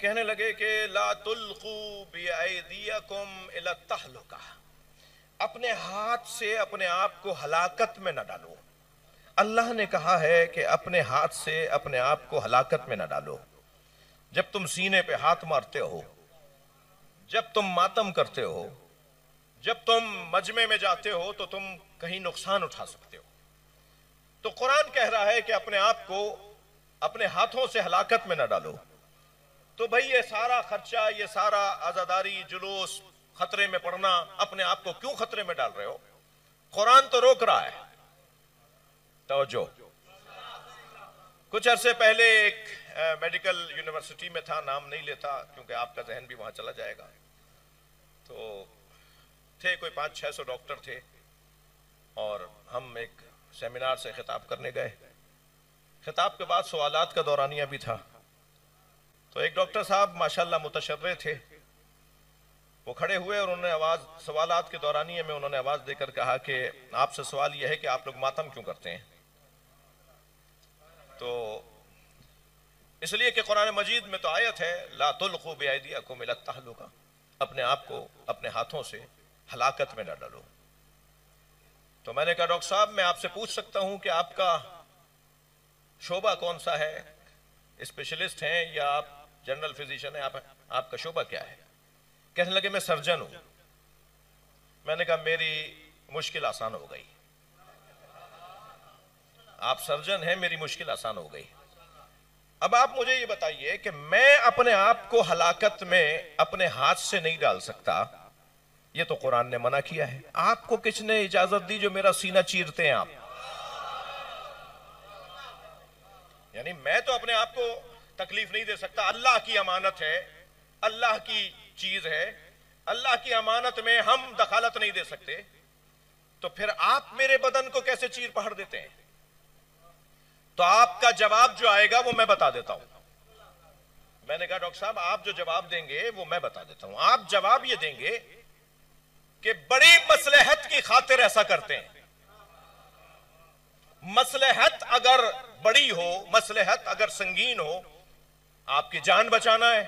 کہنے لگے کہ لا تلقوا بأیدیکم الی التہلکہ، اپنے ہاتھ سے اپنے آپ کو ہلاکت میں نہ ڈالو۔ اللہ نے کہا ہے کہ اپنے ہاتھ سے اپنے آپ کو ہلاکت میں نہ ڈالو۔ جب تم سینے پہ ہاتھ مارتے ہو، جب تم ماتم کرتے ہو، جب تم مجمع میں جاتے ہو تو تم کہیں نقصان اٹھا سکتے ہو۔ تو قرآن کہہ رہا ہے کہ اپنے آپ کو اپنے ہاتھوں سے ہلاکت میں نہ ڈالو۔ تو بھئی یہ سارا خرچہ، یہ سارا عزاداری، جلوس، خطرے میں پڑنا، اپنے آپ کو کیوں خطرے میں ڈال رہے ہو؟ قرآن تو روک رہا ہے۔ توجہ، کچھ عرصے پہلے ایک میڈیکل یونیورسٹی میں تھا، نام نہیں لیتا کیونکہ آپ کا ذہن بھی وہاں چلا جائے گا۔ تو تھے کوئی 500-600 ڈاکٹر تھے، اور ہم ایک سیمینار سے خطاب کرنے گئے۔ خطاب کے بعد سوالات کا دورانیہ بھی تھا۔ تو ایک ڈاکٹر صاحب ماشاءاللہ متشرع تھے، وہ کھڑے ہوئے اور انہوں نے سوالات کے دورانیے میں انہوں نے آواز دے کر کہا کہ آپ سے سوال یہ ہے کہ آپ لوگ ماتم کیوں کرتے ہیں؟ تو اس لیے کہ قرآن مجید میں تو آیت ہے لا تلقوا بأیدیکم الی التہلکہ، اپنے آپ کو اپنے ہاتھوں سے ہلاکت میں نہ ڈالو۔ تو میں نے کہا ڈاکٹر صاحب میں آپ سے پوچھ سکتا ہوں کہ آپ کا شعبہ کون سا ہے؟ اسپیشلسٹ ہیں یا آپ جنرل فزیشن ہیں؟ آپ کا شعبہ کیا ہے؟ کہنے لگے میں سرجن ہوں۔ میں نے کہا میری مشکل آسان ہو گئی، آپ سرجن ہیں، میری مشکل آسان ہو گئی۔ اب آپ مجھے یہ بتائیے کہ میں اپنے آپ کو ہلاکت میں اپنے ہاتھ سے نہیں ڈال سکتا، یہ تو قرآن نے منع کیا ہے۔ آپ کو کس نے اجازت دی جو میرا سینہ چیرتے ہیں آپ؟ یعنی میں تو اپنے آپ کو تکلیف نہیں دے سکتا، اللہ کی امانت ہے، اللہ کی چیز ہے، اللہ کی امانت میں ہم دخالت نہیں دے سکتے، تو پھر آپ میرے بدن کو کیسے چیر پہاڑ دیتے ہیں؟ تو آپ کا جواب جو آئے گا وہ میں بتا دیتا ہوں۔ میں نے کہا ڈاکٹر صاحب آپ جو جواب دیں گے وہ میں بتا دیتا ہوں۔ آپ جواب یہ دیں گے کہ بڑی مصلحت کی خاطر ایسا کرتے ہیں۔ مصلحت اگر بڑی ہو، مصلحت اگر سنگین ہو، آپ کی جان بچانا ہے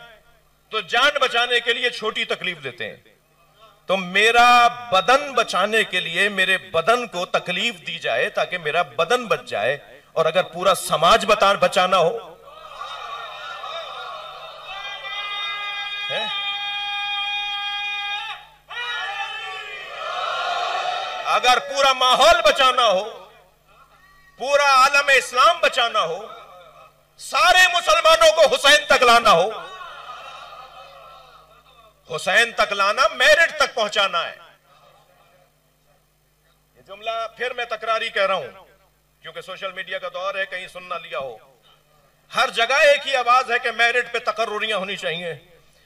تو جان بچانے کے لیے چھوٹی تکلیف دیتے ہیں۔ تو میرا بدن بچانے کے لیے میرے بدن کو تکلیف دی جائے تاکہ میرا بدن بچ جائے، اور اگر پورا سماج بچانا ہو، اگر پورا ماحول بچانا ہو، پورا عالم اسلام بچانا ہو، سارے مسلمانوں کو حسین تک لانا ہو، حسین تک لانا میرٹ تک پہنچانا ہے۔ یہ جملہ پھر میں تکراری کہہ رہا ہوں کیونکہ سوشل میڈیا کا دور ہے، کہیں سن نہ لیا ہو۔ ہر جگہ ایک ہی آواز ہے کہ میرٹ پہ تقرریاں ہونی چاہیے،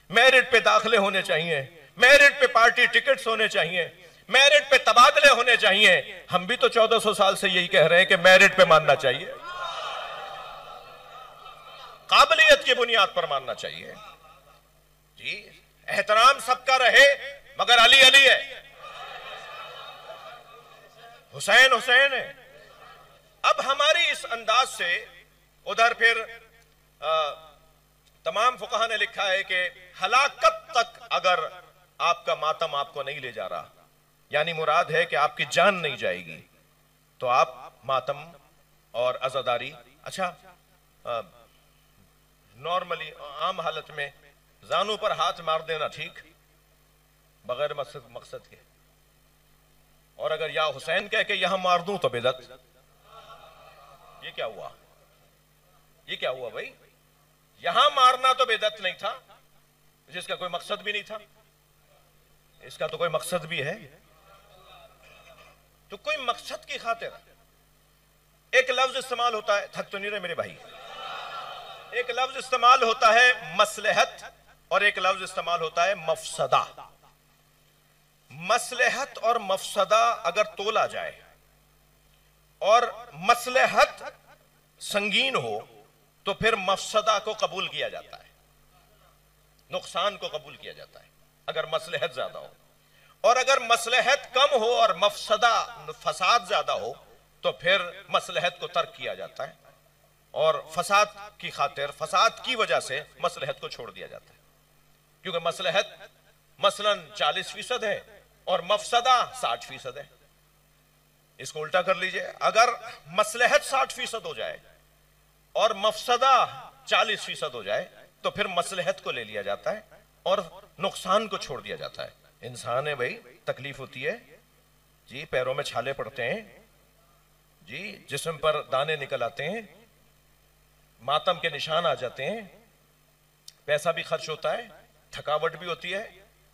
میرٹ پہ داخلے ہونے چاہیے، میرٹ پہ پارٹی ٹکٹس ہونے چاہیے، میرٹ پہ تبادلے ہونے چاہیے۔ ہم بھی تو 1400 سال سے یہی کہہ رہے ہیں کہ میرٹ پہ ماننا چاہیے، قابلیت کی بنیاد پر ماننا چاہیے۔ جی احترام سب کا رہے مگر علی علی ہے، حسین حسین ہے۔ اب ہماری اس انداز سے ادھر پھر تمام فقہاء نے لکھا ہے کہ ہلاکت تک اگر آپ کا ماتم آپ کو نہیں لے جا رہا، یعنی مراد ہے کہ آپ کی جان نہیں جائے گی، تو آپ ماتم اور عزاداری، اچھا نارملی عام حالت میں زانوں پر ہاتھ مار دینا ٹھیک، بغیر مقصد کے، اور اگر یا حسین کہہ کے یہاں مار دوں تو بدعت۔ یہ کیا ہوا؟ یہ کیا ہوا بھائی؟ یہاں مارنا تو بدعت نہیں تھا، جس کا کوئی مقصد بھی نہیں تھا، اس کا تو کوئی مقصد بھی ہے۔ تو کوئی مقصد کی خاطر ایک لفظ استعمال ہوتا ہے، تھک تو نہیں رہے میرے بھائی، ایک لفظ استعمال ہوتا ہے مصلحت اور ایک لفظ استعمال ہوتا ہے مفسدہ۔ مصلحت اور مفسدہ اگر تولا جائے اور مصلحت سنگین ہو تو پھر مفسدہ کو قبول کیا جاتا ہے، نقصان کو قبول کیا جاتا ہے اگر مصلحت زیادہ ہو، اور اگر مصلحت کم ہو اور مفسدہ فساد زیادہ ہو تو پھر مصلحت کو ترک کیا جاتا ہے۔ اور فساد کی خاطر، فساد کی وجہ سے مصلحت کو چھوڑ دیا جاتا ہے، کیونکہ مصلحت مثلا 40% ہے اور مفسدہ 60% ہے۔ اس کو الٹا کر لیجئے، اگر مصلحت 60% ہو جائے اور مفسدہ 40% ہو جائے تو پھر مصلحت کو لے لیا جاتا ہے اور نقصان کو چھوڑ دیا جاتا ہے۔ انسان ہے بھائی، تکلیف ہوتی ہے جی، پیروں میں چھالے پڑتے ہیں جی، جسم پر دانے نکل آتے ہیں، ماتم کے نشان آ جاتے ہیں، پیسہ بھی خرچ ہوتا ہے، تھکاوٹ بھی ہوتی ہے،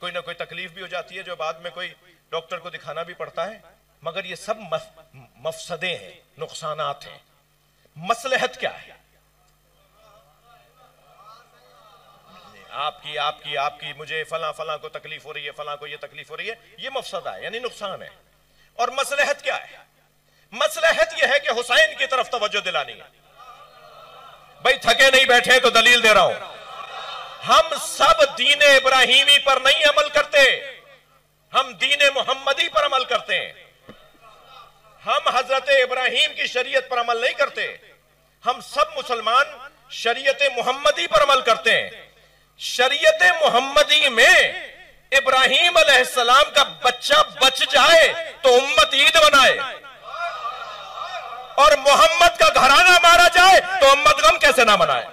کوئی نہ کوئی تکلیف بھی ہو جاتی ہے جو بعد میں کوئی ڈاکٹر کو دکھانا بھی پڑتا ہے، مگر یہ سب مفسدے ہیں، نقصانات ہیں۔ مصلحت کیا ہے؟ آپ کی مجھے فلاں کو تکلیف ہو رہی ہے، فلاں کو یہ تکلیف ہو رہی ہے، یہ مفسدہ ہے یعنی نقصان ہے۔ اور مصلحت کیا ہے؟ مصلحت یہ ہے کہ حسین کی طرف توجہ دلانی ہے۔ بھائی تھکے نہیں بیٹھے تو دلیل دے رہا ہوں، ہم سب دین ابراہیمی پر نہیں عمل کرتے، ہم دین محمدی پر عمل کرتے ہیں۔ ہم حضرت ابراہیم کی شریعت پر عمل نہیں کرتے، ہم سب مسلمان شریعت محمدی پر عمل کرتے ہیں۔ شریعت محمدی میں ابراہیم علیہ السلام کا بچہ بچ جائے تو امت عید منائے، اور محمد کا گھرانہ مارا جائے تو امت غم کیسے نہ منائے؟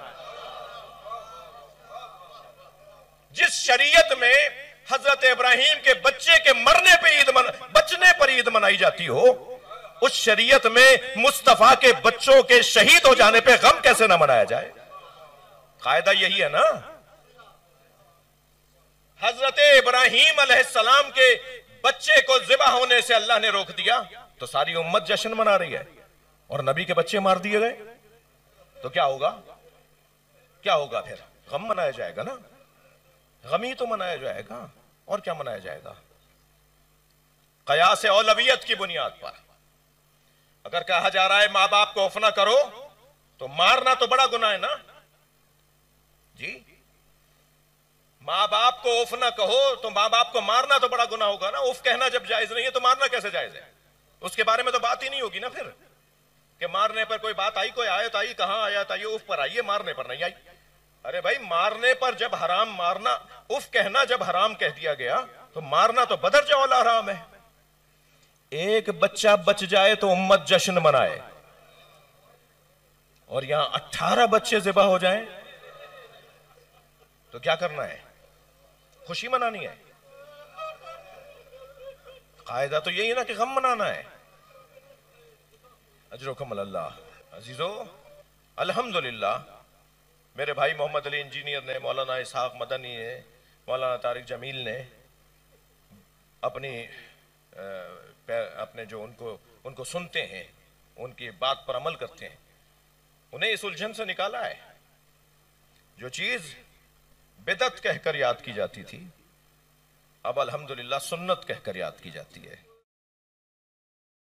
جس شریعت میں حضرت ابراہیم کے بچے کے مرنے پہ بچنے پر عید منائی جاتی ہو، اس شریعت میں مصطفیٰ کے بچوں کے شہید ہو جانے پہ غم کیسے نہ منایا جائے؟ قاعدہ یہی ہے نا۔ حضرت ابراہیم علیہ السلام کے بچے کو ذبح ہونے سے اللہ نے روک دیا تو ساری امت جشن منا رہی ہے، اور نبی کے بچے مار دیے گئے تو کیا ہوگا؟ کیا ہوگا پھر؟ غم منایا جائے گا نا، غمی تو منایا جائے گا، اور کیا منایا جائے گا؟ قیاس اولویت کی بنیاد پر اگر کہا جا رہا ہے ماں باپ کو اف نہ کرو تو مارنا تو بڑا گناہ ہے نا جی۔ ماں باپ کو اف نہ کہو تو ماں باپ کو مارنا تو بڑا گناہ ہوگا نا۔ اف کہنا جب جائز نہیں ہے تو مارنا کیسے جائز ہے؟ اس کے بارے میں تو بات ہی نہیں ہوگی نا پھر، کہ مارنے پر کوئی بات آئی، کوئی آیت آئی، کہاں آیت آئی؟ اف پر آئی ہے، مارنے پر نہیں آئی۔ ارے بھائی مارنے پر جب حرام، مارنا اف کہنا جب حرام کہہ دیا گیا تو مارنا تو بدر جولا حرام ہے۔ ایک بچہ بچ جائے تو امت جشن منائے، اور یہاں 18 بچے ذبح ہو جائیں تو کیا کرنا ہے؟ خوشی منانی ہے؟ قاعدہ تو یہی ہے نا کہ غم منانا ہے۔ اجرکم اللہ۔ عزیزو، الحمدللہ میرے بھائی محمد علی انجینئر نے، مولانا اسحاق مدنی نے، مولانا طارق جمیل نے اپنے جو ان کو سنتے ہیں، ان کی بات پر عمل کرتے ہیں، انہیں اس الجھن سے نکالا ہے۔ جو چیز بدعت کہہ کر یاد کی جاتی تھی اب الحمدللہ سنت کہہ کر یاد کی جاتی ہے۔